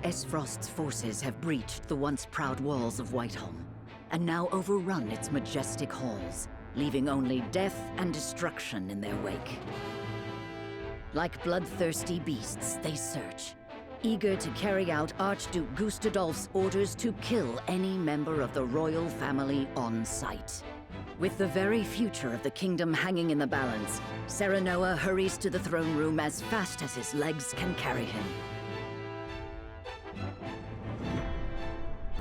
Esfrost's forces have breached the once proud walls of Whiteholm, and now overrun its majestic halls, leaving only death and destruction in their wake. Like bloodthirsty beasts, they search, eager to carry out Archduke Gustadolf's orders to kill any member of the royal family on sight. With the very future of the kingdom hanging in the balance, Serenoa hurries to the throne room as fast as his legs can carry him.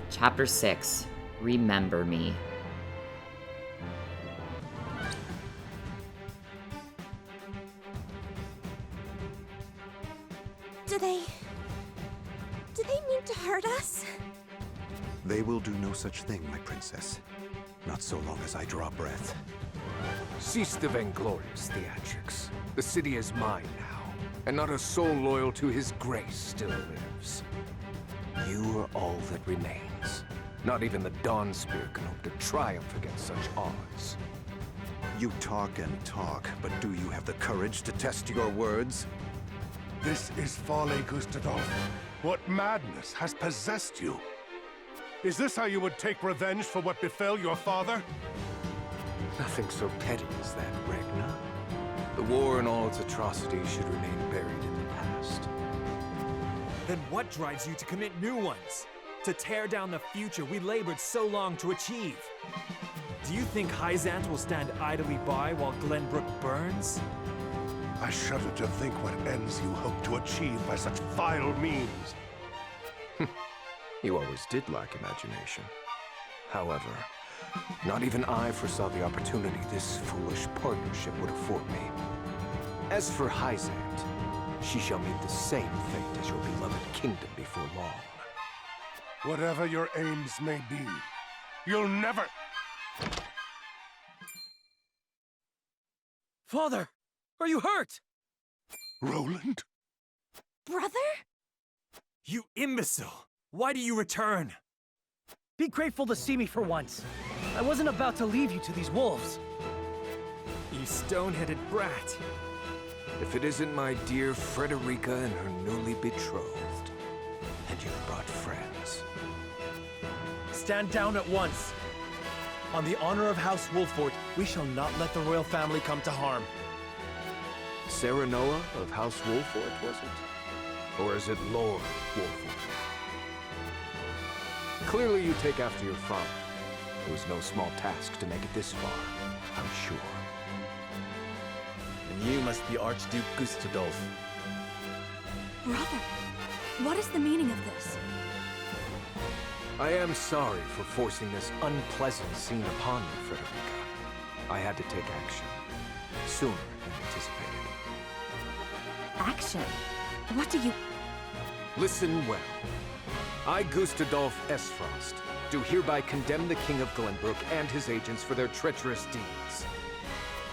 Chapter 6. Remember Me. Do they mean to hurt us? They will do no such thing, my princess. Not so long as I draw breath. Cease the vainglorious theatrics. The city is mine now, and not a soul loyal to his grace still lives. You are all that remains. Not even the Dawnspear can hope to triumph against such odds. You talk and talk, but do you have the courage to test your words? This is folly, Gustadolf. What madness has possessed you? Is this how you would take revenge for what befell your father? Nothing so petty as that, Ragnar. The war and all its atrocities should remain buried in the past. Then what drives you to commit new ones? To tear down the future we labored so long to achieve? Do you think Hyzant will stand idly by while Glenbrook burns? I shudder to think what ends you hope to achieve by such vile means. You always did lack imagination. However, not even I foresaw the opportunity this foolish partnership would afford me. As for Hyzant, she shall meet the same fate as your beloved kingdom before long. Whatever your aims may be, you'll never... Father! Are you hurt? Roland? Brother? You imbecile! Why do you return? Be grateful to see me for once. I wasn't about to leave you to these wolves. You stone-headed brat. If it isn't my dear Frederica and her newly betrothed, and you've brought friends. Stand down at once. On the honor of House Wolffort, we shall not let the royal family come to harm. Serenoa of House Wolffort, was it? Or is it Lord Wolffort? Clearly you take after your father. It was no small task to make it this far, I'm sure. And you must be Archduke Gustadolf. Brother, what is the meaning of this? I am sorry for forcing this unpleasant scene upon you, Frederica. I had to take action. Sooner than anticipated. Action? What do you... Listen well. I, Gustadolf Esfrost, do hereby condemn the King of Glenbrook and his agents for their treacherous deeds.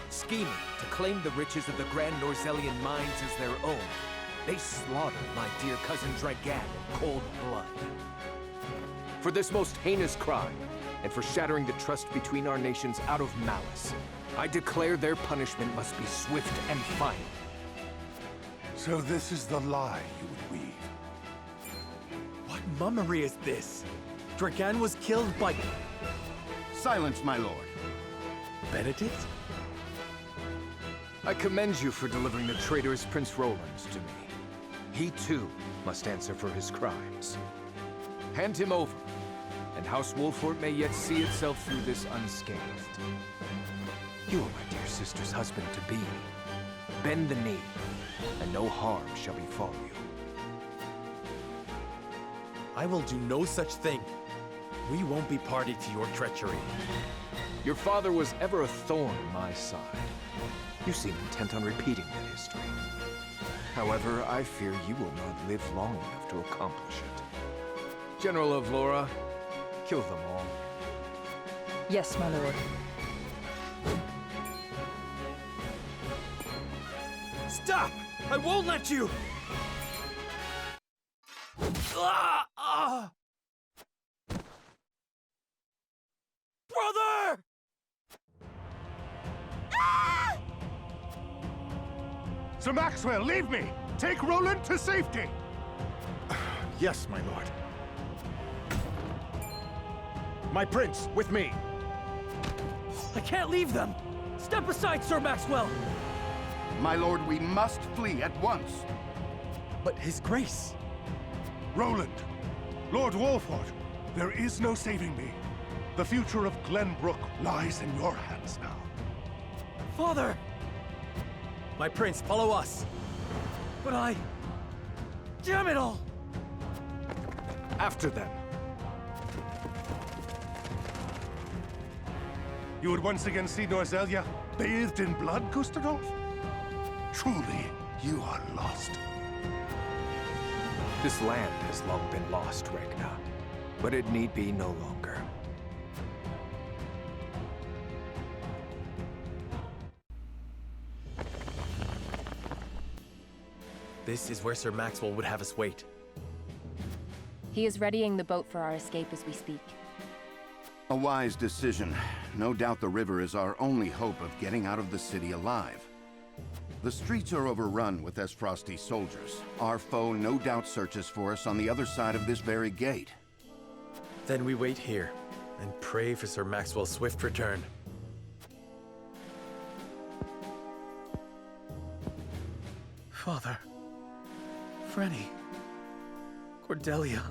Scheming to claim the riches of the Grand Norzelian mines as their own, they slaughtered my dear cousin Dragan in cold blood. For this most heinous crime, and for shattering the trust between our nations out of malice, I declare their punishment must be swift and final. So this is the lie you would weave. What mummery is this? Dragan was killed by... Silence, my lord. Benedict? I commend you for delivering the traitorous Prince Roland to me. He too must answer for his crimes. Hand him over, and House Wolffort may yet see itself through this unscathed. You are my dear sister's husband-to-be. Bend the knee, and no harm shall befall you. I will do no such thing. We won't be party to your treachery. Your father was ever a thorn in my side. You seem intent on repeating that history. However, I fear you will not live long enough to accomplish it. General of Laura, kill them all. Yes, my lord. Stop! I won't let you! Brother! Sir Maxwell, leave me! Take Roland to safety! Yes, my lord. My prince, with me! I can't leave them! Step aside, Sir Maxwell! My lord, we must flee at once! But His Grace... Roland! Lord Wolford! There is no saving me. The future of Glenbrook lies in your hands now. Father! My prince, follow us! But I... Damn it all! After them. You would once again see Norzelia bathed in blood, Gustadolf? Truly, you are lost. This land has long been lost, Regna. But it need be no longer. This is where Sir Maxwell would have us wait. He is readying the boat for our escape as we speak. A wise decision. No doubt the river is our only hope of getting out of the city alive. The streets are overrun with Esfrosti soldiers. Our foe no doubt searches for us on the other side of this very gate. Then we wait here and pray for Sir Maxwell's swift return. Father... Frenny... Cordelia...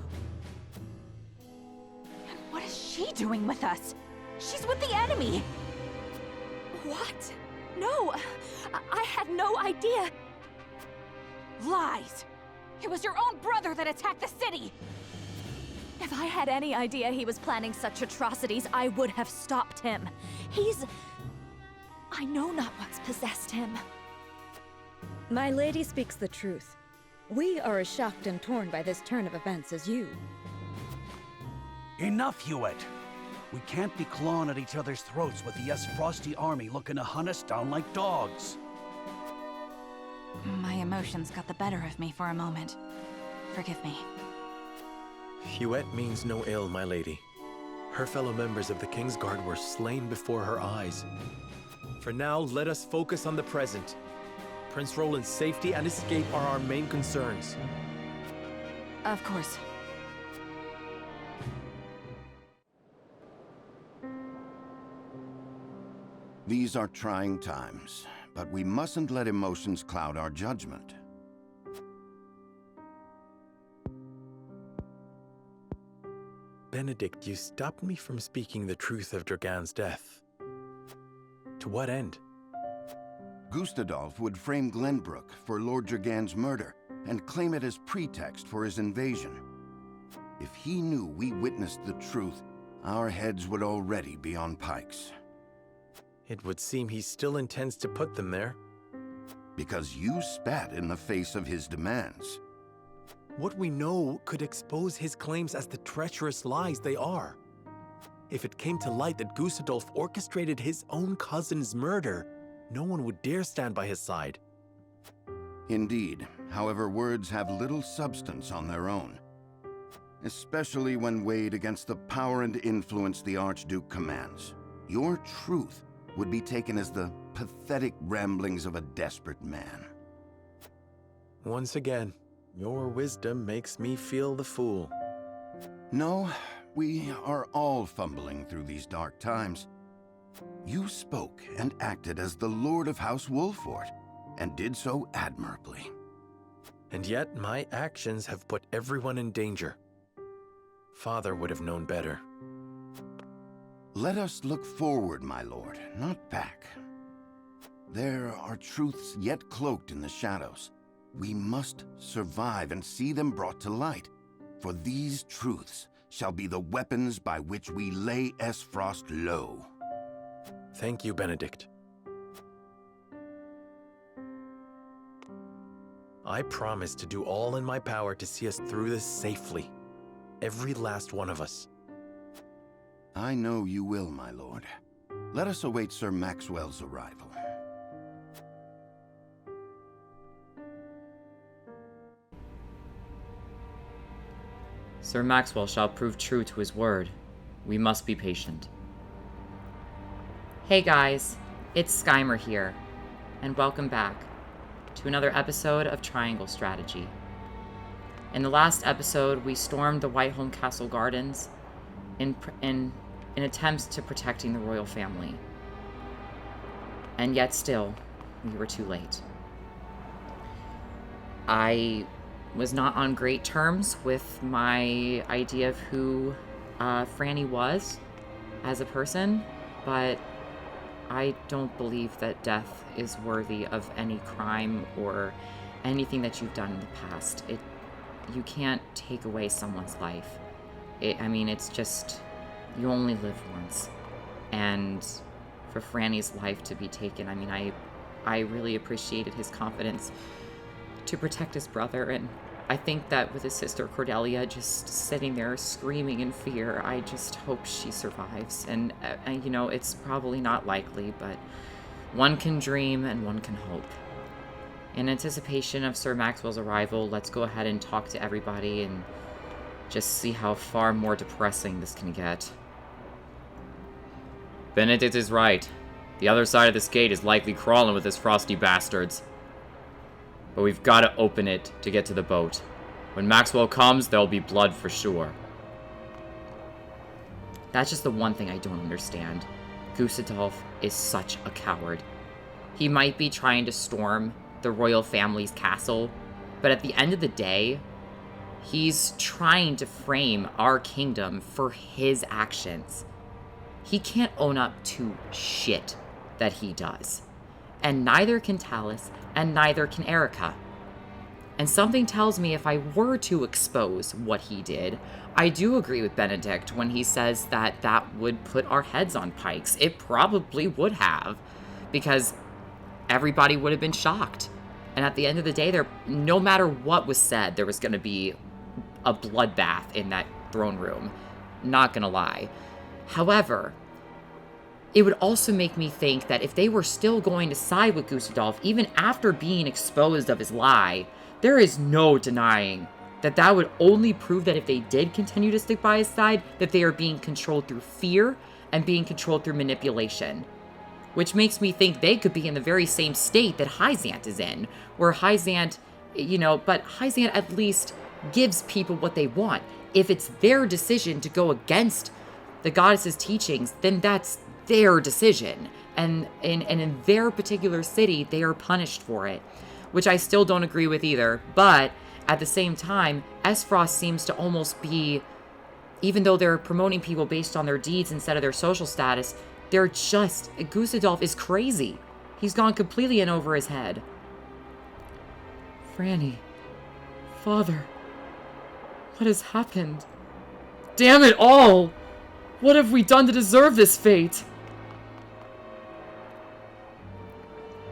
And what is she doing with us? She's with the enemy! What? No! I had no idea! Lies! It was your own brother that attacked the city! If I had any idea he was planning such atrocities, I would have stopped him. I know not what's possessed him. My lady speaks the truth. We are as shocked and torn by this turn of events as you. Enough, Hewitt! We can't be clawing at each other's throats with the Esfrosti army looking to hunt us down like dogs. My emotions got the better of me for a moment. Forgive me. Hewitt means no ill, my lady. Her fellow members of the King's Guard were slain before her eyes. For now, let us focus on the present. Prince Roland's safety and escape are our main concerns. Of course. These are trying times, but we mustn't let emotions cloud our judgment. Benedict, you stopped me from speaking the truth of Dragan's death. To what end? Gustadolf would frame Glenbrook for Lord Dragan's murder and claim it as pretext for his invasion. If he knew we witnessed the truth, our heads would already be on pikes. It would seem he still intends to put them there. Because you spat in the face of his demands. What we know could expose his claims as the treacherous lies they are. If it came to light that Gustadolf orchestrated his own cousin's murder, no one would dare stand by his side. Indeed. However, words have little substance on their own. Especially when weighed against the power and influence the Archduke commands. Your truth would be taken as the pathetic ramblings of a desperate man. Once again, your wisdom makes me feel the fool. No, we are all fumbling through these dark times. You spoke and acted as the Lord of House Wolford, and did so admirably. And yet my actions have put everyone in danger. Father would have known better. Let us look forward, my lord, not back. There are truths yet cloaked in the shadows. We must survive and see them brought to light, for these truths shall be the weapons by which we lay Esfrost low. Thank you, Benedict. I promise to do all in my power to see us through this safely. Every last one of us. I know you will, my lord. Let us await Sir Maxwell's arrival. Sir Maxwell shall prove true to his word. We must be patient. Hey guys, it's Skymer here, and welcome back to another episode of Triangle Strategy. In the last episode, we stormed the Whiteholm Castle Gardens in attempts to protecting the royal family. And yet still, we were too late. I was not on great terms with my idea of who Franny was as a person, but I don't believe that death is worthy of any crime or anything that you've done in the past. You can't take away someone's life. It's just, you only live once. And for Franny's life to be taken, I really appreciated his confidence to protect his brother, and I think that with his sister Cordelia just sitting there screaming in fear, I just hope she survives. And it's probably not likely, but one can dream and one can hope. In anticipation of Sir Maxwell's arrival, let's go ahead and talk to everybody and just see how far more depressing this can get. Benedict is right. The other side of this gate is likely crawling with his frosty bastards. But we've got to open it to get to the boat. When Maxwell comes, there'll be blood for sure. That's just the one thing I don't understand. Gustadolf is such a coward. He might be trying to storm the royal family's castle, but at the end of the day, he's trying to frame our kingdom for his actions. He can't own up to shit that he does. And neither can Talus, and neither can Erica. And something tells me if I were to expose what he did, I do agree with Benedict when he says that that would put our heads on pikes. It probably would have, because everybody would have been shocked. And at the end of the day, no matter what was said, there was going to be a bloodbath in that throne room. Not gonna lie. However, it would also make me think that if they were still going to side with Gustadolf, even after being exposed of his lie, there is no denying that that would only prove that if they did continue to stick by his side, that they are being controlled through fear and being controlled through manipulation. Which makes me think they could be in the very same state that Hyzant is in, where Hyzant, but Hyzant at least gives people what they want. If it's their decision to go against the goddess's teachings, then that's their decision. And in their particular city, they are punished for it, which I still don't agree with either. But at the same time, Esfrost seems to almost be, even though they're promoting people based on their deeds instead of their social status, Gustadolf is crazy. He's gone completely in over his head. Franny. Father. What has happened? Damn it all! What have we done to deserve this fate?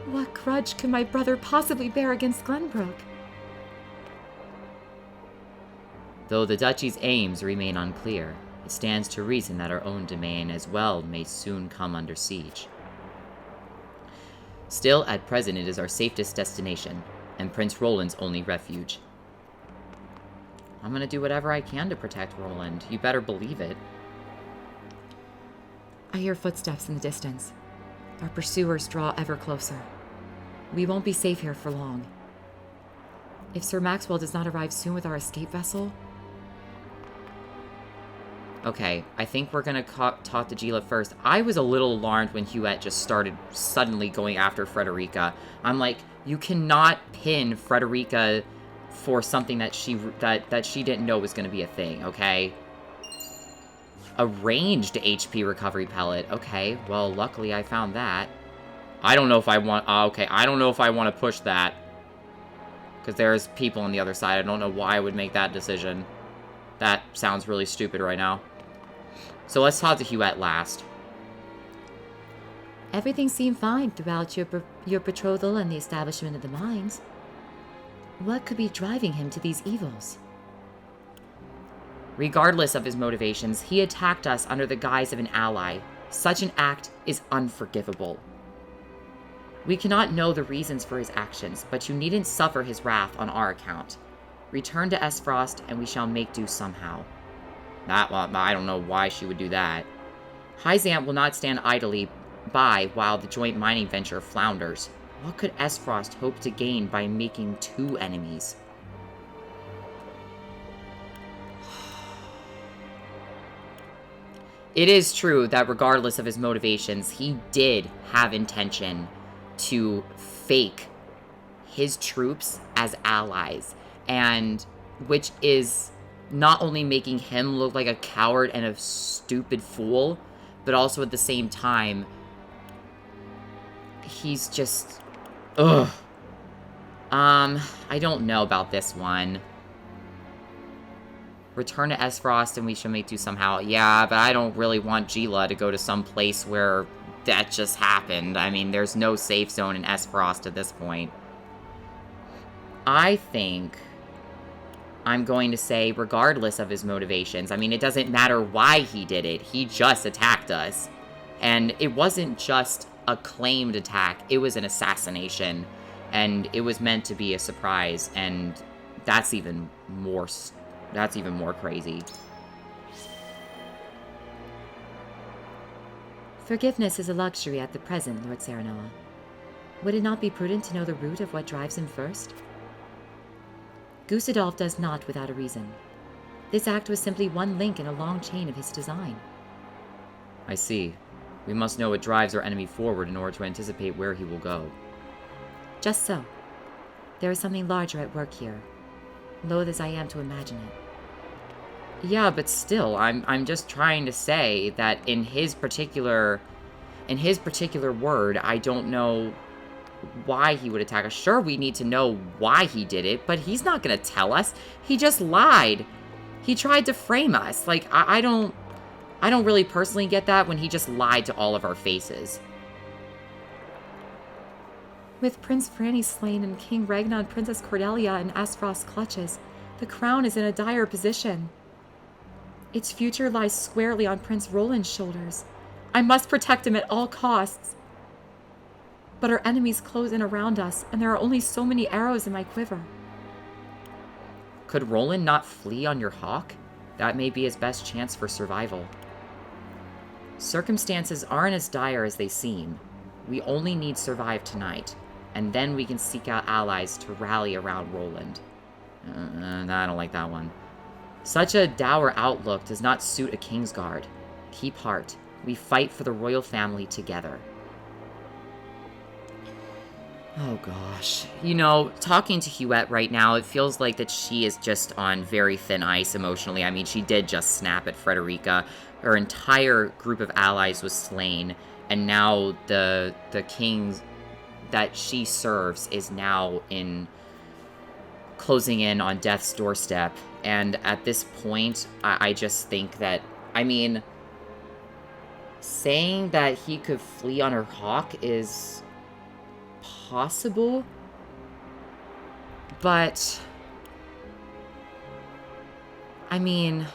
What grudge could my brother possibly bear against Glenbrook? Though the duchy's aims remain unclear, it stands to reason that our own domain as well may soon come under siege. Still, at present it is our safest destination, and Prince Roland's only refuge. I'm gonna do whatever I can to protect Roland. You better believe it. I hear footsteps in the distance. Our pursuers draw ever closer. We won't be safe here for long. If Sir Maxwell does not arrive soon with our escape vessel... Okay, I think we're gonna talk to Gila first. I was a little alarmed when Huette just started suddenly going after Frederica. I'm like, you cannot pin Frederica for something that she didn't know was gonna be a thing, okay? A ranged HP recovery pellet. Okay, well, luckily I found that. I don't know if I want... okay, I don't know if I want to push that. Because there's people on the other side. I don't know why I would make that decision. That sounds really stupid right now. So let's talk to Huette last. Everything seemed fine throughout your betrothal and the establishment of the mines. What could be driving him to these evils? Regardless of his motivations, he attacked us under the guise of an ally. Such an act is unforgivable. We cannot know the reasons for his actions, but you needn't suffer his wrath on our account. Return to Esfrost, and we shall make do somehow. I don't know why she would do that. Hyzant will not stand idly by while the joint mining venture flounders. What could Esfrost hope to gain by making two enemies? it is true that regardless of his motivations, he did have intention to fake his troops as allies, and which is not only making him look like a coward and a stupid fool, but also at the same time, he's just... Ugh. I don't know about this one. Return to Esfrost and we shall make do somehow. Yeah, but I don't really want Gila to go to some place where that just happened. I mean, there's no safe zone in Esfrost at this point. I think I'm going to say regardless of his motivations. I mean, it doesn't matter why he did it. He just attacked us. And it wasn't just a claimed attack. It was an assassination. And it was meant to be a surprise. And that's even more crazy. Forgiveness is a luxury at the present, Lord Serenoa. Would it not be prudent to know the root of what drives him first? Gustadolf does not without a reason. This act was simply one link in a long chain of his design. I see. We must know what drives our enemy forward in order to anticipate where he will go. Just so. There is something larger at work here, loath as I am to imagine it. Yeah, but still, I'm just trying to say that in his particular word, I don't know why he would attack us. Sure, we need to know why he did it, but he's not gonna tell us. He just lied. He tried to frame us. Like, I don't really personally get that when he just lied to all of our faces. With Prince Franny slain and King Ragnar and Princess Cordelia in Esfrost's clutches, the crown is in a dire position. Its future lies squarely on Prince Roland's shoulders. I must protect him at all costs. But our enemies close in around us, and there are only so many arrows in my quiver. Could Roland not flee on your hawk? That may be his best chance for survival. Circumstances aren't as dire as they seem. We only need survive tonight, and then we can seek out allies to rally around Roland. I don't like that one. Such a dour outlook does not suit a Kingsguard. Keep heart. We fight for the royal family together. Oh gosh. You know, talking to Huette right now, it feels like that she is just on very thin ice emotionally. I mean, she did just snap at Frederica. Her entire group of allies was slain, and now the king that she serves is now closing in on death's doorstep. And at this point, I just think that, I mean, saying that he could flee on her hawk is possible, but I mean,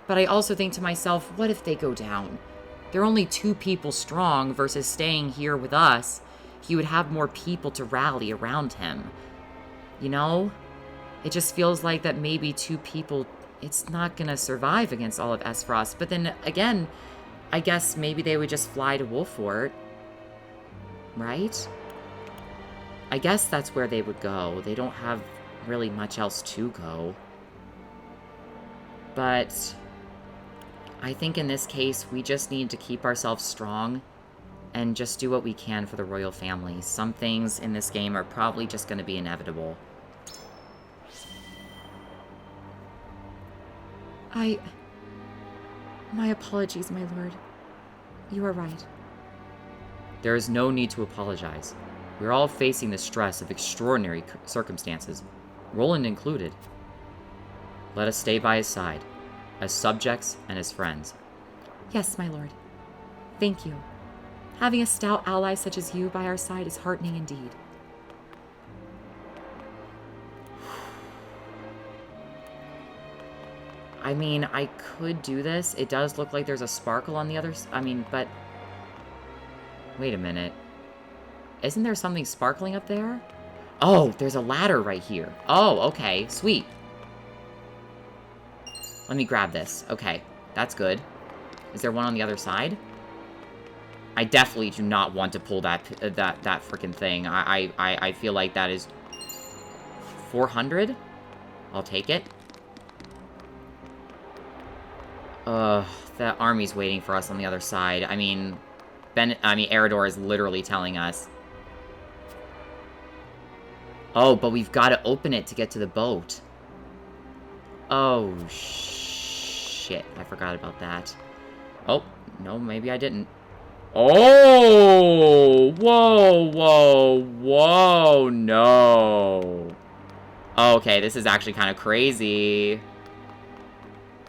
but I also think to myself, what if they go down? They're only 2 people strong versus staying here with us. He would have more people to rally around him. You know? It just feels like that maybe 2 people, it's not gonna survive against all of Esfrost. But then again, I guess maybe they would just fly to Wolfort. Right? I guess that's where they would go. They don't have really much else to go. But I think in this case, we just need to keep ourselves strong and just do what we can for the royal family. Some things in this game are probably just going to be inevitable. My apologies, my lord. You are right. There is no need to apologize. We're all facing the stress of extraordinary circumstances, Roland included. Let us stay by his side, as subjects and as friends. Yes, my lord. Thank you. Having a stout ally such as you by our side is heartening indeed. I mean, I could do this. It does look like there's a sparkle on the other side. I mean, but... Wait a minute. Isn't there something sparkling up there? Oh, there's a ladder right here. Oh, okay. Sweet. Let me grab this. Okay, that's good. Is there one on the other side? I definitely do not want to pull that freaking thing. I feel like that is 400. I'll take it. That army's waiting for us on the other side. I mean, Eredor is literally telling us. Oh, but we've got to open it to get to the boat. Oh, shit. I forgot about that. Oh, no, maybe I didn't. Oh! Whoa, whoa, whoa, no. Okay, this is actually kind of crazy.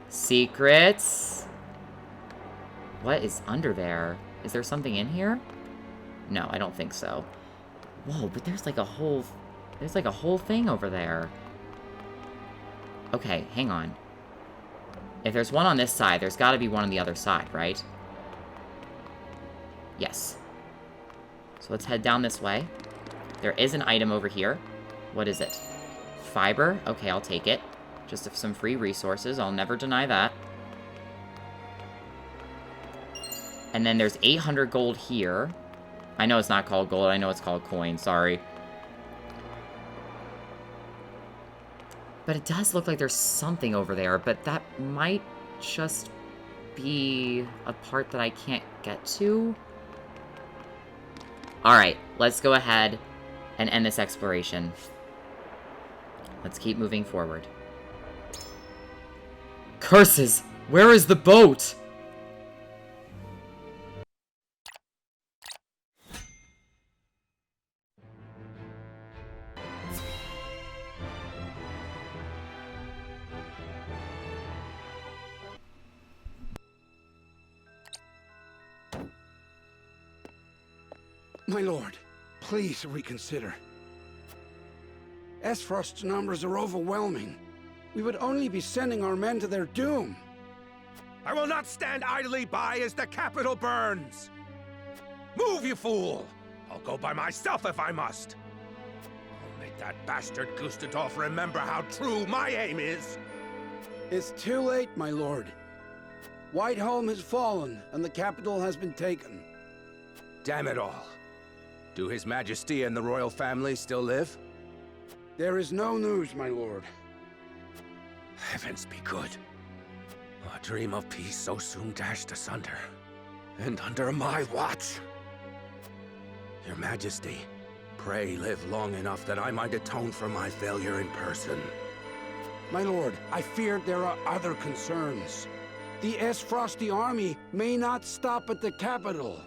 Secrets? What is under there? Is there something in here? No, I don't think so. Whoa, but there's like a whole thing over there. Okay, hang on. If there's one on this side, there's got to be one on the other side, right? Yes. So let's head down this way. There is an item over here. What is it? Fiber? Okay, I'll take it. Just some free resources. I'll never deny that. And then there's 800 gold here. I know it's not called gold. I know it's called coin. Sorry. But it does look like there's something over there. But that might just be a part that I can't get to. Alright, let's go ahead and end this exploration. Let's keep moving forward. Curses! Where is the boat? My lord, please reconsider. Esfrost's numbers are overwhelming. We would only be sending our men to their doom. I will not stand idly by as the capital burns! Move, you fool! I'll go by myself if I must. I'll make that bastard Gustadolf remember how true my aim is! It's too late, my lord. Whiteholm has fallen, and the capital has been taken. Damn it all. Do His Majesty and the royal family still live? There is no news, my lord. Heavens be good. A dream of peace so soon dashed asunder. And under my watch. Your Majesty, pray live long enough that I might atone for my failure in person. My lord, I fear there are other concerns. The Esfrosti army may not stop at the capital.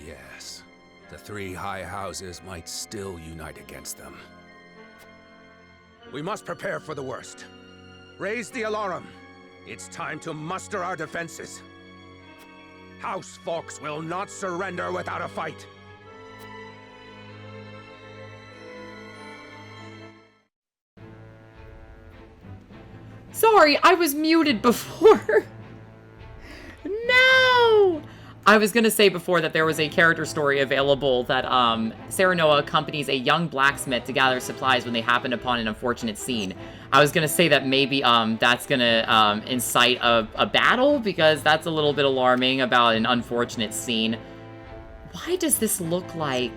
Yes, the three high houses might still unite against them. We must prepare for the worst. Raise the alarm. It's time to muster our defenses. House Fawkes will not surrender without a fight. Sorry, I was muted before. No! I was gonna say before that there was a character story available that Serenoa accompanies a young blacksmith to gather supplies when they happen upon an unfortunate scene. I was gonna say that maybe that's gonna incite a battle, because that's a little bit alarming about an unfortunate scene. Why does this look like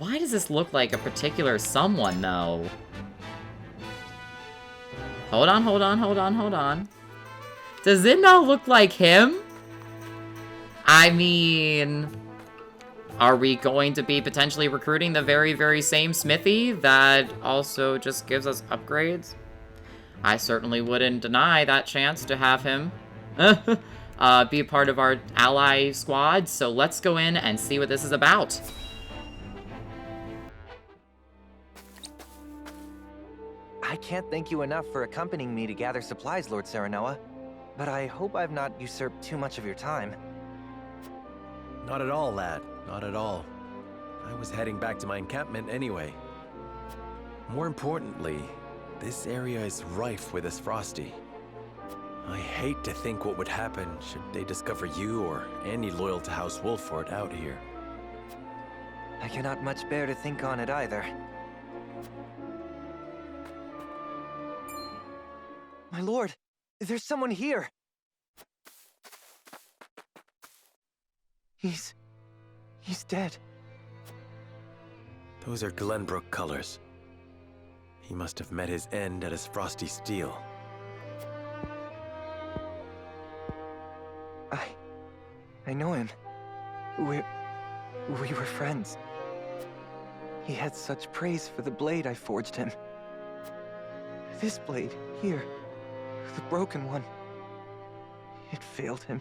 a particular someone though? Hold on. Does it not look like him? I mean, are we going to be potentially recruiting the very, very same smithy that also just gives us upgrades? I certainly wouldn't deny that chance to have him be a part of our ally squad, so let's go in and see what this is about. I can't thank you enough for accompanying me to gather supplies, Lord Serenoa, but I hope I've not usurped too much of your time. Not at all, lad. Not at all. I was heading back to my encampment anyway. More importantly, this area is rife with Esfrosti. I hate to think what would happen should they discover you or any loyal to House Wolffort out here. I cannot much bear to think on it either. My lord, there's someone here! He's dead. Those are Glenbrook colors. He must have met his end at Esfrosti Steel. I know him. We were friends. He had such praise for the blade I forged him. This blade, here, the broken one, it failed him.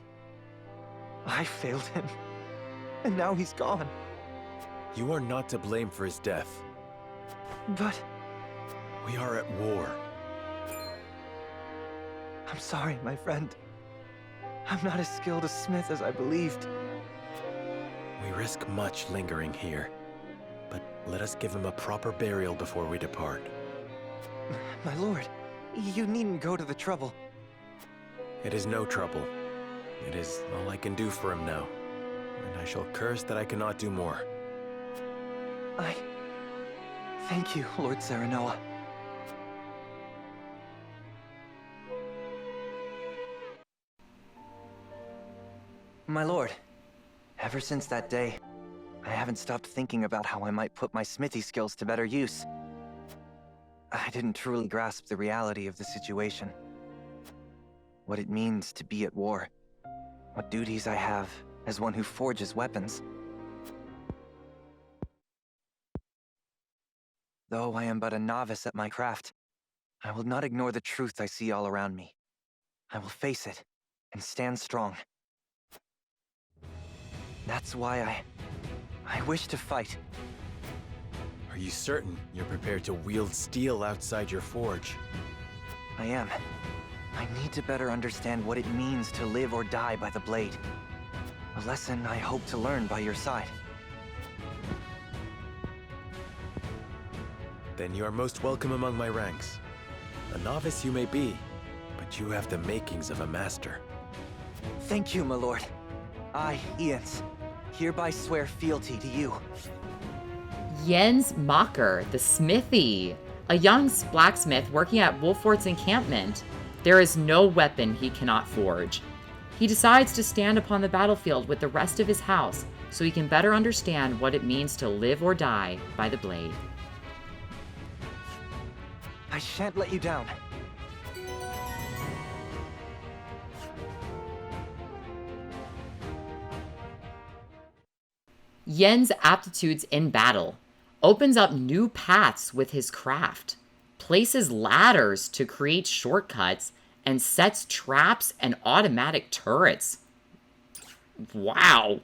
I failed him. And now he's gone. You are not to blame for his death. But... we are at war. I'm sorry, my friend. I'm not as skilled a smith as I believed. We risk much lingering here, but let us give him a proper burial before we depart. My lord, you needn't go to the trouble. It is no trouble. It is all I can do for him now, and I shall curse that I cannot do more. Thank you, Lord Serenoa. My lord, ever since that day, I haven't stopped thinking about how I might put my smithy skills to better use. I didn't truly grasp the reality of the situation. What it means to be at war. What duties I have as one who forges weapons. Though I am but a novice at my craft, I will not ignore the truth I see all around me. I will face it and stand strong. That's why I wish to fight. Are you certain you're prepared to wield steel outside your forge? I am. I need to better understand what it means to live or die by the blade. A lesson I hope to learn by your side. Then you are most welcome among my ranks. A novice you may be, but you have the makings of a master. Thank you, my lord. I, Ians, hereby swear fealty to you. Jens Mocker, the smithy, a young blacksmith working at Wolfort's encampment. There is no weapon he cannot forge. He decides to stand upon the battlefield with the rest of his house so he can better understand what it means to live or die by the blade. I shan't let you down. Yen's aptitudes in battle. Opens up new paths with his craft. Places ladders to create shortcuts and sets traps and automatic turrets. Wow.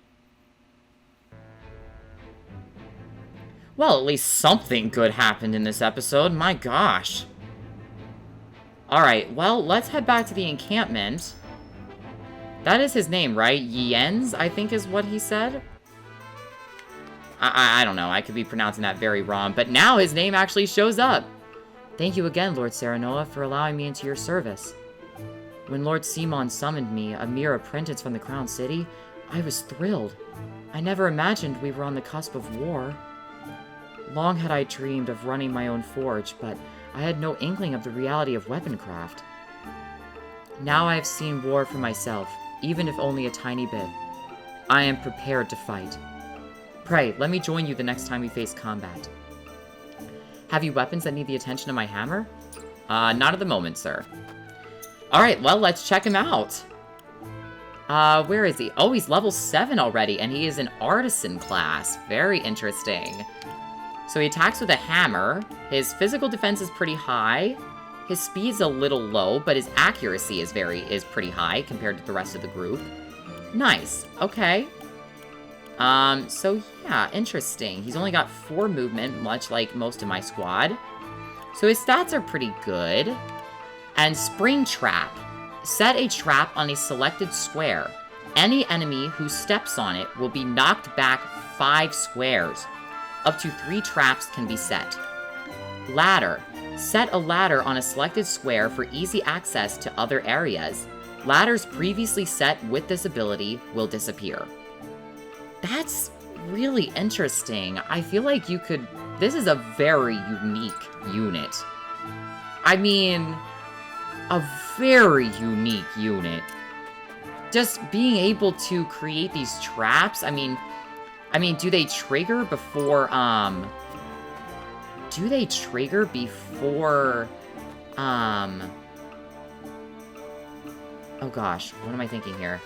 Well, at least something good happened in this episode. My gosh. Alright, well, let's head back to the encampment. That is his name, right? Jens, I think is what he said. I don't know. I could be pronouncing that very wrong. But now his name actually shows up. Thank you again, Lord Serenoa, for allowing me into your service. When Lord Simon summoned me, a mere apprentice from the Crown City, I was thrilled. I never imagined we were on the cusp of war. Long had I dreamed of running my own forge, but I had no inkling of the reality of weaponcraft. Now I have seen war for myself, even if only a tiny bit. I am prepared to fight. Pray, let me join you the next time we face combat. Have you weapons that need the attention of my hammer? Not at the moment, sir. Alright, well, let's check him out. Where is he? Oh, he's level 7 already, and he is an artisan class. Very interesting. So he attacks with a hammer. His physical defense is pretty high. His speed's a little low, but his accuracy is pretty high compared to the rest of the group. Nice. Okay. So yeah, interesting. He's only got 4 movement, much like most of my squad. So his stats are pretty good. And Spring Trap. Set a trap on a selected square. Any enemy who steps on it will be knocked back 5 squares. Up to 3 traps can be set. Ladder. Set a ladder on a selected square for easy access to other areas. Ladders previously set with this ability will disappear. That's really interesting. I feel like you could... This is a very unique unit. I mean, a very unique unit. Just being able to create these traps, I mean, do they trigger before, Do they trigger before, Oh gosh, what am I thinking here?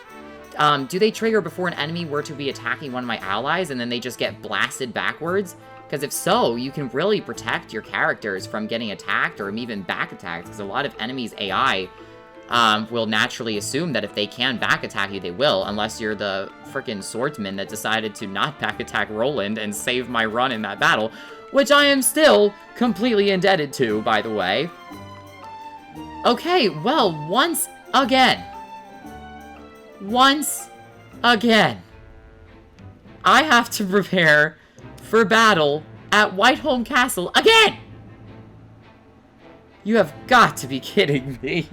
Do they trigger before an enemy were to be attacking one of my allies and then they just get blasted backwards? Because if so, you can really protect your characters from getting attacked or even back attacked, because a lot of enemies' AI will naturally assume that if they can back attack you, they will, unless you're the frickin' swordsman that decided to not back attack Roland and save my run in that battle, which I am still completely indebted to, by the way. Okay, well, once again, I have to prepare for battle at Whiteholm Castle again! You have got to be kidding me.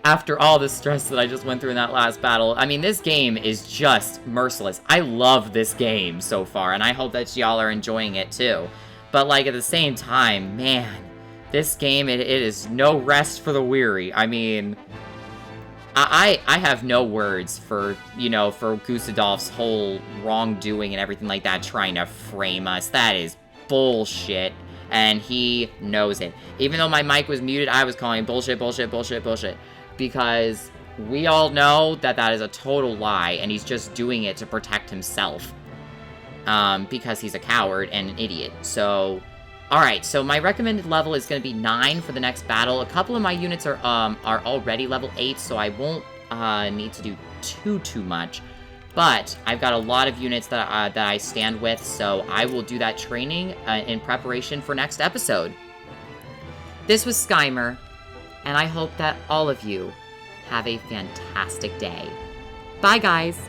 After all the stress that I just went through in that last battle, I mean, this game is just merciless. I love this game so far, and I hope that y'all are enjoying it too. But, like, at the same time, man, this game, it is no rest for the weary. I mean, I have no words for, you know, for Gustadolf's whole wrongdoing and everything like that, trying to frame us. That is bullshit, and he knows it. Even though my mic was muted, I was calling bullshit, bullshit, bullshit, bullshit. Because we all know that that is a total lie, and he's just doing it to protect himself. Because he's a coward and an idiot. So, alright, so my recommended level is going to be 9 for the next battle. A couple of my units are already level 8, so I won't need to do too much. But I've got a lot of units that I stand with, so I will do that training in preparation for next episode. This was Skymer, and I hope that all of you have a fantastic day. Bye, guys!